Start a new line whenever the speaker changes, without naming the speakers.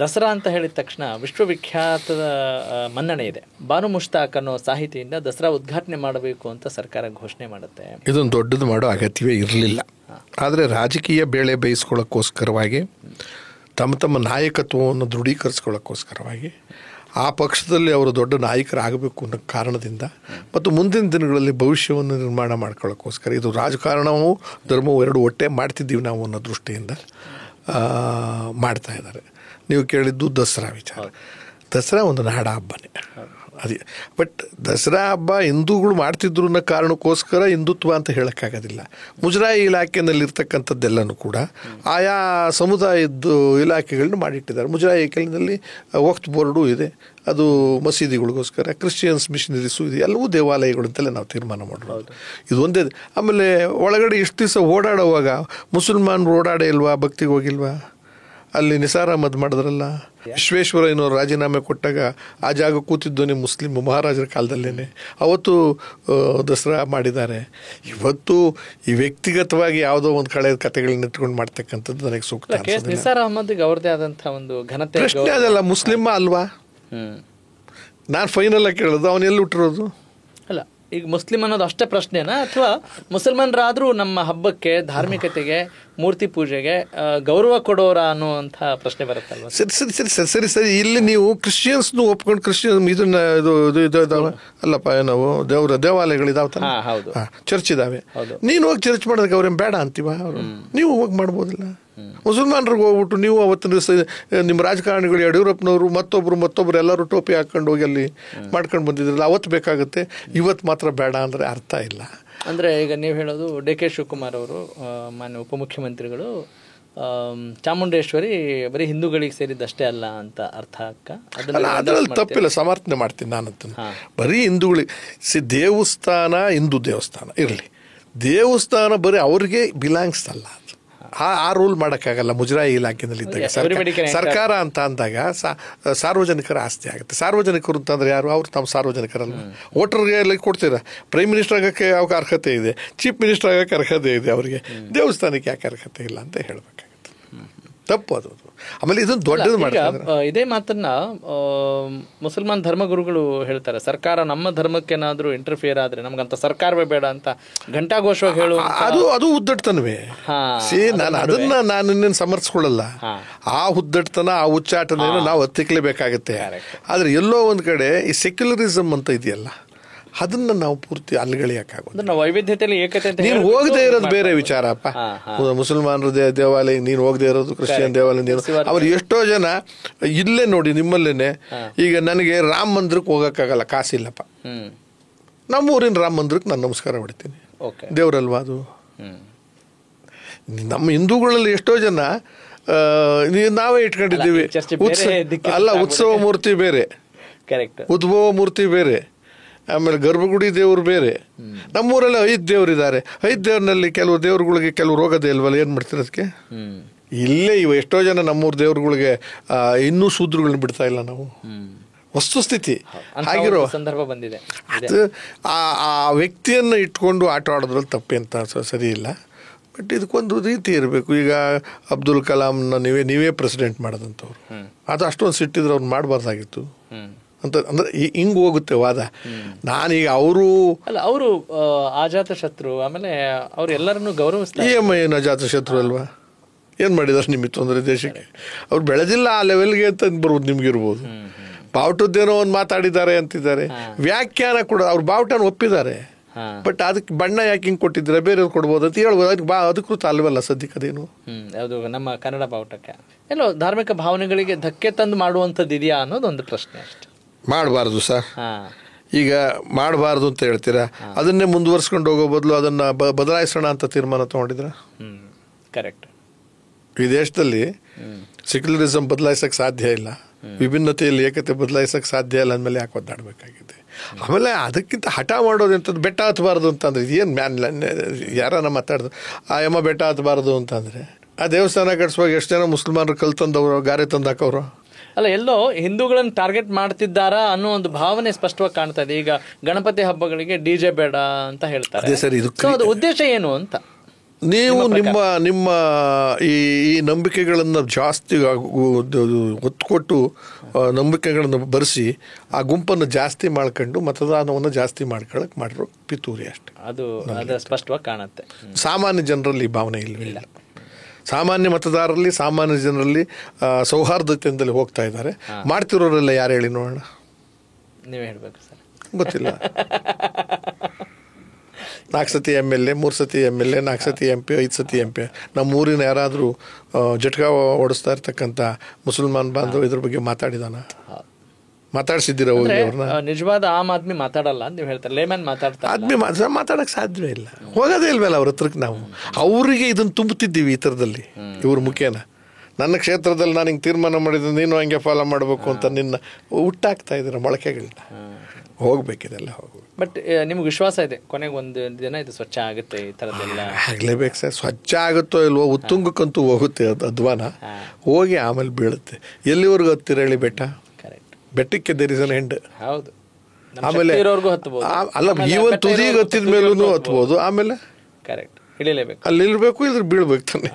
ದಸರಾ ಅಂತ ಹೇಳಿದ ತಕ್ಷಣ ವಿಶ್ವವಿಖ್ಯಾತದ ಮನ್ನಣೆ ಇದೆ. ಬಾನು ಮುಷ್ತಾಕ್ ಅನ್ನೋ ಸಾಹಿತಿಯಿಂದ ದಸರಾ ಉದ್ಘಾಟನೆ ಮಾಡಬೇಕು ಅಂತ ಸರ್ಕಾರ ಘೋಷಣೆ ಮಾಡುತ್ತೆ.
ಇದೊಂದು ದೊಡ್ಡದು ಮಾಡೋ ಅಗತ್ಯವೇ ಇರಲಿಲ್ಲ. ಆದರೆ ರಾಜಕೀಯ ಬೇಳೆ ಬೇಯಿಸ್ಕೊಳ್ಳೋಕ್ಕೋಸ್ಕರವಾಗಿ ತಮ್ಮ ನಾಯಕತ್ವವನ್ನು ದೃಢೀಕರಿಸ್ಕೊಳ್ಳೋಕ್ಕೋಸ್ಕರವಾಗಿ ಆ ಪಕ್ಷದಲ್ಲಿ ಅವರು ದೊಡ್ಡ ನಾಯಕರಾಗಬೇಕು ಅನ್ನೋ ಕಾರಣದಿಂದ ಮತ್ತು ಮುಂದಿನ ದಿನಗಳಲ್ಲಿ ಭವಿಷ್ಯವನ್ನು ನಿರ್ಮಾಣ ಮಾಡ್ಕೊಳ್ಳೋಕ್ಕೋಸ್ಕರ ಇದು ರಾಜಕಾರಣವೂ ಧರ್ಮವೂ ಎರಡು ಒಟ್ಟೆ ಮಾಡ್ತಿದ್ದೀವಿ ನಾವು ಅನ್ನೋ ದೃಷ್ಟಿಯಿಂದ ಮಾಡ್ತಾ ಇದ್ದಾರೆ. ನೀವು ಕೇಳಿದ್ದು ದಸರಾ ವಿಚಾರ. ದಸರಾ ಒಂದು ನಾಡ ಹಬ್ಬನೇ ಅದೇ. ಬಟ್ ದಸರಾ ಹಬ್ಬ ಹಿಂದೂಗಳು ಮಾಡ್ತಿದ್ರು ಅನ್ನೋ ಕಾರಣಕ್ಕೋಸ್ಕರ ಹಿಂದುತ್ವ ಅಂತ ಹೇಳೋಕ್ಕಾಗೋದಿಲ್ಲ. ಮುಜರಾಯಿ ಇಲಾಖೆಯಲ್ಲಿರ್ತಕ್ಕಂಥದ್ದೆಲ್ಲನೂ ಕೂಡ ಆಯಾ ಸಮುದಾಯದ ಇಲಾಖೆಗಳನ್ನ ಮಾಡಿಟ್ಟಿದ್ದಾರೆ. ಮುಜರಾಯಿ ಇಲಾಖೆಯಲ್ಲಿ ವಕ್ಫ್ ಬೋರ್ಡು ಇದೆ, ಅದು ಮಸೀದಿಗಳಿಗೋಸ್ಕರ. ಕ್ರಿಶ್ಚಿಯನ್ಸ್ ಮಿಷನರೀಸು ಇದೆ, ಎಲ್ಲವೂ ದೇವಾಲಯಗಳು ಅಂತಲೇ ನಾವು ತೀರ್ಮಾನ ಮಾಡೋದು. ಇದು ಒಂದೇ. ಆಮೇಲೆ ಒಳಗಡೆ ಇಷ್ಟು ದಿವಸ ಓಡಾಡುವಾಗ ಮುಸಲ್ಮಾನರು ಓಡಾಡೇ ಇಲ್ವಾ, ಭಕ್ತಿಗೆ ಹೋಗಿಲ್ವಾ? ಅಲ್ಲಿ ನಿಸಾರ್ ಅಹಮದ್ ಮಾಡಿದ್ರಲ್ಲ, ವಿಶ್ವೇಶ್ವರಯ್ಯನವರು ರಾಜೀನಾಮೆ ಕೊಟ್ಟಾಗ ಆ ಜಾಗ ಕೂತಿದ್ದೋನೆ ಮುಸ್ಲಿಮ್ ಮಹಾರಾಜರ ಕಾಲದಲ್ಲೇ. ಅವತ್ತು ದಸರಾ ಮಾಡಿದ್ದಾರೆ. ಇವತ್ತು ಈ ವ್ಯಕ್ತಿಗತವಾಗಿ ಯಾವುದೋ ಒಂದು ಕಳೆ ಕಥೆಗಳನ್ನ ಇಟ್ಕೊಂಡು ಮಾಡ್ತಕ್ಕಂಥದ್ದು ನನಗೆ ಸೂಕ್ತ.
ನಿಸಾರ್ ಅಹಮದ್ಗೆ ಅವ್ರದ್ದೇ ಆದಂಥ ಒಂದು ಘನತೆ.
ಪ್ರಶ್ನೆ ಅದಲ್ಲ, ಮುಸ್ಲಿಮ ಅಲ್ವಾ? ನಾನು ಫೈನಲ್ ಆಗಿ ಕೇಳೋದು, ಅವನು ಎಲ್ಲಿ ಹುಟ್ಟಿರೋದು?
ಅಲ್ಲ, ಈಗ ಮುಸ್ಲಿಂ ಅನ್ನೋದು ಅಷ್ಟೇ ಪ್ರಶ್ನೆನಾ, ಅಥವಾ ಮುಸಲ್ಮಾನರಾದರೂ ನಮ್ಮ ಹಬ್ಬಕ್ಕೆ, ಧಾರ್ಮಿಕತೆಗೆ, ಮೂರ್ತಿ ಪೂಜೆಗೆ ಗೌರವ ಕೊಡೋರ ಅನ್ನುವಂಥ ಪ್ರಶ್ನೆ ಬರುತ್ತಲ್ವ?
ಸರಿ. ಇಲ್ಲಿ ನೀವು ಕ್ರಿಶ್ಚಿಯನ್ಸ್ನು ಒಪ್ಕೊಂಡು ಕ್ರಿಶ್ಚಿಯನ್ ಇದನ್ನ ಇದಾವೆ ಅಲ್ಲಪ್ಪ, ನಾವು ದೇವಾಲಯಗಳಿದಾವೆ, ಚರ್ಚ್ ಇದಾವೆ. ನೀನು ಹೋಗಿ ಚರ್ಚ್ ಮಾಡೋದಕ್ಕೆ ಅವ್ರೇನು ಬೇಡ ಅಂತೀವ? ಅವರು ನೀವು ಹೋಗಿ ಮಾಡ್ಬೋದಿಲ್ಲ. ಮುಸಲ್ಮಾನರಿಗೆ ಹೋಗ್ಬಿಟ್ಟು ನೀವು ಅವತ್ತಿನ ದಿವಸ ನಿಮ್ಮ ರಾಜಕಾರಣಿಗಳು ಯಡಿಯೂರಪ್ಪನವರು ಮತ್ತೊಬ್ರು ಎಲ್ಲರೂ ಟೋಪಿ ಹಾಕೊಂಡು ಹೋಗಿ ಅಲ್ಲಿ ಮಾಡ್ಕೊಂಡು ಬಂದಿದ್ರಲ್ಲ, ಅವತ್ತು ಬೇಕಾಗುತ್ತೆ, ಇವತ್ತು ಮಾತ್ರ ಬೇಡ ಅಂದರೆ ಅರ್ಥ ಇಲ್ಲ.
ಅಂದರೆ ಈಗ ನೀವು ಹೇಳೋದು ಡಿ ಕೆ ಶಿವಕುಮಾರ್ ಅವರು, ಮಾನ್ಯ ಉಪಮುಖ್ಯಮಂತ್ರಿಗಳು, ಚಾಮುಂಡೇಶ್ವರಿ ಬರೀ ಹಿಂದೂಗಳಿಗೆ ಸೇರಿದ್ದಷ್ಟೇ ಅಲ್ಲ ಅಂತ ಅರ್ಥ ಅಕ್ಕ?
ಅದರಲ್ಲಿ ತಪ್ಪಿಲ್ಲ, ಸಮರ್ಥನೆ ಮಾಡ್ತೀನಿ ನಾನು. ಬರೀ ಹಿಂದೂಗಳಿಗೆ ದೇವಸ್ಥಾನ, ಹಿಂದೂ ದೇವಸ್ಥಾನ ಇರಲಿ, ದೇವಸ್ಥಾನ ಬರೀ ಅವ್ರಿಗೆ ಬಿಲಾಂಗ್ಸ್ ಅಲ್ಲ. ಆ ರೂಲ್ ಮಾಡೋಕ್ಕಾಗಲ್ಲ. ಮುಜರಾಯಿ ಇಲಾಖೆಯಲ್ಲಿ ಇದ್ದಾಗ ಸರ್ಕಾರ ಅಂತ ಅಂದಾಗ ಸಾರ್ವಜನಿಕರ ಆಸ್ತಿ ಆಗುತ್ತೆ. ಸಾರ್ವಜನಿಕರು ಅಂತಂದ್ರೆ ಯಾರು? ಅವ್ರು ತಮ್ಮ ಸಾರ್ವಜನಿಕರಲ್ಲ. ವೋಟರ್ಗೆ ಕೊಡ್ತೀರಾ, ಪ್ರೈಮ್ ಮಿನಿಸ್ಟರ್ ಆಗೋಕ್ಕೆ ಅವ್ರಿಗೆ ಅರ್ಹತೆ ಇದೆ, ಚೀಫ್ ಮಿನಿಸ್ಟರ್ ಆಗೋಕ್ಕೆ ಅರ್ಹತೆ ಇದೆ, ಅವರಿಗೆ ದೇವಸ್ಥಾನಕ್ಕೆ ಯಾಕೆ ಅರ್ಹತೆ ಇಲ್ಲ ಅಂತ ಹೇಳಬೇಕಾಗುತ್ತೆ. ತಪ್ಪು ಅದು. ಆಮೇಲೆ ಇದನ್ನು ದೊಡ್ಡದು ಮಾಡ್ತಾರೆ.
ಇದೇ ಮಾತನ್ನ ಮುಸಲ್ಮಾನ್ ಧರ್ಮಗುರುಗಳು ಹೇಳ್ತಾರೆ. ಸರ್ಕಾರ ನಮ್ಮ ಧರ್ಮಕ್ಕೇನಾದ್ರೂ ಇಂಟರ್ಫಿಯರ್ ಆದ್ರೆ ನಮ್ಗಂತ ಸರ್ಕಾರವೇ ಬೇಡ ಅಂತ ಘಂಟಾಘೋಷವಾಗಿ ಹೇಳು.
ಅದು ಉದ್ದಟತನವೇ. ನಾನು ಇನ್ನೇನು ಸಮರ್ಥಿಸ್ಕೊಳ್ಳಲ್ಲ. ಆ ಉದ್ದಟತನ, ಆ ಉಚ್ಚಾಟನ ನಾವು ಹತ್ತಿಕ್ಲೇಬೇಕಾಗತ್ತೆ. ಆದ್ರೆ ಎಲ್ಲೋ ಒಂದ್ ಕಡೆ ಈ ಸೆಕ್ಯುಲರಿಸಮ್ ಅಂತ ಇದೆಯಲ್ಲ, ಅದನ್ನ ನಾವು ಪೂರ್ತಿ ಅಲ್ಗಳಿಯಕ್ಕಾಗೋದು.
ವೈವಿಧ್ಯತೆಯಲ್ಲಿ ಏಕತೆ.
ನೀನು ಹೋಗದೆ ಇರೋದು ಬೇರೆ ವಿಚಾರಪ್ಪ. ಮುಸಲ್ಮಾನರು ದೇವಾಲಯ ನೀನು ಹೋಗದೆ ಇರೋದು, ಕ್ರಿಶ್ಚಿಯನ್ ದೇವಾಲಯ ಅವ್ರು ಎಷ್ಟೋ ಜನ ಇಲ್ಲೇ ನೋಡಿ, ನಿಮ್ಮಲ್ಲೇನೆ. ಈಗ ನನಗೆ ರಾಮ ಮಂದಿರಕ್ಕೆ ಹೋಗಕ್ಕಾಗಲ್ಲ, ಕಾಸಿಲ್ಲಪ್ಪ. ನಮ್ಮ ಊರಿನ ರಾಮ ಮಂದಿರಕ್ಕೆ ನಾನು ನಮಸ್ಕಾರ ಹೊಡಿತೀನಿ, ದೇವ್ರಲ್ವಾ ಅದು. ನಮ್ಮ ಹಿಂದೂಗಳಲ್ಲಿ ಎಷ್ಟೋ ಜನ ನಾವೇ ಇಟ್ಕೊಂಡಿದ್ದೀವಿ. ಅಲ್ಲ, ಉತ್ಸವ ಮೂರ್ತಿ ಬೇರೆ, ಉದ್ಭವ ಮೂರ್ತಿ ಬೇರೆ, ಆಮೇಲೆ ಗರ್ಭಗುಡಿ ದೇವರು ಬೇರೆ. ನಮ್ಮೂರಲ್ಲಿ 5 ದೇವರಿದ್ದಾರೆ. 5 ದೇವ್ರಲ್ಲಿ ಕೆಲವು ದೇವ್ರುಗಳಿಗೆ ಕೆಲವು ರೋಗದೇ ಇಲ್ವಲ್ಲ, ಏನ್ ಮಾಡ್ತೀರ ಅದಕ್ಕೆ? ಇಲ್ಲೇ ಎಷ್ಟೋ ಜನ ನಮ್ಮೂರು ದೇವ್ರುಗಳಿಗೆ ಇನ್ನೂ ಶೂದ್ರಗಳನ್ನ ಬಿಡ್ತಾ ಇಲ್ಲ ನಾವು. ವಸ್ತುಸ್ಥಿತಿ ಆಗಿರೋ
ಸಂದರ್ಭ ಬಂದಿದೆ.
ಅದು ಆ ವ್ಯಕ್ತಿಯನ್ನು ಇಟ್ಕೊಂಡು ಆಟ ಆಡೋದ್ರಲ್ಲಿ ತಪ್ಪೇಂತ ಸರಿ ಇಲ್ಲ. ಬಟ್ ಇದಕ್ಕೊಂದು ರೀತಿ ಇರಬೇಕು. ಈಗ ಅಬ್ದುಲ್ ಕಲಾಂನ ನೀವೇ ಪ್ರೆಸಿಡೆಂಟ್ ಮಾಡೋದಂಥವ್ರು, ಅದು ಅಷ್ಟೊಂದು ಸಿಟ್ಟಿದ್ರೆ ಅವ್ರು ಮಾಡಬಾರ್ದಾಗಿತ್ತು ಅಂತ. ಅಂದ್ರೆ ಹಿಂಗ್ ಹೋಗುತ್ತೆ ವಾದ. ನಾನೀಗ
ಅವರು ಅಜಾತ ಶತ್ರು, ಆಮೇಲೆ ಅವ್ರು ಎಲ್ಲರನ್ನು ಗೌರವಿಸ್ತಾರೆ.
ಏನು ಅಜಾತ ಶತ್ರು ಅಲ್ವಾ? ಏನ್ ಮಾಡಿದಾರೆ ನಿಮಗೆ ತೊಂದರೆ ದೇಶಕ್ಕೆ? ಅವ್ರು ಬೆಳೆದಿಲ್ಲ ಆ ಲೆವೆಲ್ಗೆ ಅಂತ ಬರ್ಬೋದು, ನಿಮ್ಗಿರ್ಬೋದು. ಬಾವುಟದ್ದೇನೋ ಒಂದು ಮಾತಾಡಿದ್ದಾರೆ ಅಂತಿದ್ದಾರೆ, ವ್ಯಾಖ್ಯಾನ ಕೂಡ ಅವ್ರು ಬಾವುಟನ ಒಪ್ಪಿದ್ದಾರೆ. ಬಟ್ ಅದಕ್ಕೆ ಬಣ್ಣ ಯಾಕೆ ಹಿಂಗೆ ಕೊಟ್ಟಿದ್ದಾರೆ, ಬೇರೆಯವ್ರು ಕೊಡ್ಬೋದು ಅಂತ ಹೇಳ್ಬೋದು. ಅದಕ್ಕೆ ಅಧಿಕೃತ ಅಲ್ವಲ್ಲ ಸದ್ಯಕ್ಕೆ ಅದೇನು.
ಯಾವುದು ನಮ್ಮ ಕನ್ನಡ ಬಾವುಟಕ್ಕೆ ಎಲ್ಲೋ ಧಾರ್ಮಿಕ ಭಾವನೆಗಳಿಗೆ ಧಕ್ಕೆ ತಂದು ಮಾಡುವಂಥದ್ದು ಇದೆಯಾ ಅನ್ನೋದು ಒಂದು ಪ್ರಶ್ನೆ ಅಷ್ಟೆ.
ಮಾಡಬಾರ್ದು ಸರ್. ಈಗ ಮಾಡಬಾರ್ದು ಅಂತ ಹೇಳ್ತೀರಾ, ಅದನ್ನೇ ಮುಂದುವರ್ಸ್ಕೊಂಡು ಹೋಗೋ ಬದಲು ಅದನ್ನ ಬದಲಾಯಿಸೋಣ ಅಂತ ತೀರ್ಮಾನ ತಗೊಂಡಿದ್ರ?
ಕರೆಕ್ಟ್.
ಈ ದೇಶದಲ್ಲಿ ಸೆಕ್ಯುಲರಿಸಮ್ ಬದಲಾಯಿಸಕ್ಕೆ ಸಾಧ್ಯ ಇಲ್ಲ, ವಿಭಿನ್ನತೆಯಲ್ಲಿ ಏಕತೆ ಬದಲಾಯಿಸಕ್ಕೆ ಸಾಧ್ಯ ಇಲ್ಲ ಅಂದಮೇಲೆ ಯಾಕೆ ಒದ್ದಾಡಬೇಕಾಗಿದೆ? ಆಮೇಲೆ ಅದಕ್ಕಿಂತ ಹಠ ಮಾಡೋದು ಎಂಥದ್ದು, ಬೆಟ್ಟ ಹತ್ತಬಾರ್ದು ಅಂತಂದ್ರೆ ಏನು ಯಾರನ್ನ ಮಾತಾಡ್ದು ಆ ಬೆಟ್ಟ ಹತ್ತಬಾರ್ದು ಅಂತಂದ್ರೆ, ಆ ದೇವಸ್ಥಾನ ಕಟ್ಸುವಾಗ ಎಷ್ಟು ಜನ ಮುಸಲ್ಮಾನರು ಕಲ್ ತಂದವರು, ಗಾರೆ ತಂದಾಕವ್ರು.
ಅಲ್ಲ, ಎಲ್ಲೋ ಹಿಂದೂಗಳನ್ನು ಟಾರ್ಗೆಟ್ ಮಾಡ್ತಿದ್ದಾರಾ ಅನ್ನೋ ಒಂದು ಭಾವನೆ ಸ್ಪಷ್ಟವಾಗಿ ಕಾಣ್ತಾ ಇದೆ. ಈಗ ಗಣಪತಿ ಹಬ್ಬಗಳಿಗೆ DJ ಬೇಡ ಅಂತ ಹೇಳ್ತಾರೆ.
ಸರಿ,
ಅದು ಉದ್ದೇಶ ಏನು ಅಂತ?
ನೀವು ನಿಮ್ಮ ಈ ನಂಬಿಕೆಗಳನ್ನು ಜಾಸ್ತಿ ಒತ್ತು ಕೊಟ್ಟು ನಂಬಿಕೆಗಳನ್ನು ಬರೆಸಿ ಆ ಗುಂಪನ್ನು ಜಾಸ್ತಿ ಮಾಡ್ಕೊಂಡು ಮತದಾನವನ್ನು ಜಾಸ್ತಿ ಮಾಡ್ಕೊಳಕ್ಕೆ ಮಾಡಿರೋ ಪಿತೂರಿ ಅಷ್ಟೇ.
ಅದು ಸ್ಪಷ್ಟವಾಗಿ ಕಾಣುತ್ತೆ.
ಸಾಮಾನ್ಯ ಜನರಲ್ಲಿ ಈ ಭಾವನೆ ಇಲ್ಲ. ಸಾಮಾನ್ಯ ಮತದಾರರಲ್ಲಿ ಸಾಮಾನ್ಯ ಜನರಲ್ಲಿ ಸೌಹಾರ್ದತೆಯಿಂದಲೇ ಹೋಗ್ತಾ ಇದ್ದಾರೆ. ಮಾಡ್ತಿರೋರೆಲ್ಲ ಯಾರು ಹೇಳಿ ನೋಡೋಣ?
ನೀವೇ ಹೇಳಬೇಕು ಸರ್.
ಗೊತ್ತಿಲ್ಲ. 4 ಸತಿ MLA, 3 ಸತಿ MLA, 4 ಸತಿ MP, 5 ಸತಿ MP. ನಮ್ಮ ಊರಿನ ಯಾರಾದರೂ ಜಟ್ಕಾ ಓಡಿಸ್ತಾ ಇರ್ತಕ್ಕಂಥ ಮುಸಲ್ಮಾನ್ ಬಾಂಧವ ಇದ್ರ ಬಗ್ಗೆ ಮಾತಾಡ್ಸಿದ್ದೀರ ಹೋಗಿ ಅವ್ರನ್ನ?
ನಿಜವಾದ ಆಮ್ ಆದ್ಮಿ ಮಾತಾಡಲ್ಲ ಅಂತ ನೀವು ಹೇಳ್ತಾರೆ. ಲೇಮನ್ ಮಾತಾಡ್ತಾರೆ.
ಆದ್ಮಿ ಮಾತಾಡಕ್ಕೆ ಸಾಧ್ಯವೇ ಇಲ್ಲ. ಹೋಗೋದೇ ಇಲ್ವಲ್ಲ ಅವ್ರ ಹತ್ರಕ್ಕೆ. ನಾವು ಅವರಿಗೆ ಇದನ್ನು ತುಂಬುತ್ತಿದ್ದೀವಿ ಈ ಥರದಲ್ಲಿ ಇವ್ರ ಮುಖೇನ. ನನ್ನ ಕ್ಷೇತ್ರದಲ್ಲಿ ನಾನು ಹಿಂಗೆ ತೀರ್ಮಾನ ಮಾಡಿದ್ರೆ ನೀನು ಹಂಗೆ ಫಾಲೋ ಮಾಡಬೇಕು ಅಂತ ನಿನ್ನ ಹುಟ್ಟಾಕ್ತಾ ಇದ್ದೀರ ಮೊಳಕೆಗಳನ್ನ. ಹೋಗ್ಬೇಕಿದೆಲ್ಲ ಹೋಗ್ಬೇಕು.
ಬಟ್ ನಿಮ್ಗೆ ವಿಶ್ವಾಸ ಇದೆ ಕೊನೆಗೆ ಒಂದು ದಿನ ಇದು ಸ್ವಚ್ಛ ಆಗುತ್ತೆ ಈ ಥರದ್ದೆಲ್ಲ?
ಆಗಲೇಬೇಕು ಸರ್. ಸ್ವಚ್ಛ ಆಗುತ್ತೋ ಇಲ್ವೋ, ಉತ್ತುಂಗಕ್ಕಂತೂ ಹೋಗುತ್ತೆ ಅದು ಅಧ್ವಾನ. ಹೋಗಿ ಆಮೇಲೆ ಬೀಳುತ್ತೆ. ಎಲ್ಲಿವರೆಗೂ ಹತ್ತಿರ ಹೇಳಿ ಬೆಟ್ಟ? ಬೆಟ್ಟಕ್ಕೆ ದೇರ್ ಇಸ್ ಅನ್ ಎಂಡ್.
ಹೌದು.
ಆಮೇಲೆ ಅಲ್ಲ, ಈವನ್ ತುದಿಗೆ ಹತ್ತಿದ ಮೇಲೂ ಹತ್ಬೋದು. ಆಮೇಲೆ
ಕರೆಕ್ಟ್ ಇಳಿಲೇಬೇಕು.
ಅಲ್ಲಿ ಇಲ್ಬೇಕು, ಇದ್ರ ಬೀಳ್ಬೇಕು ತಾನೆ.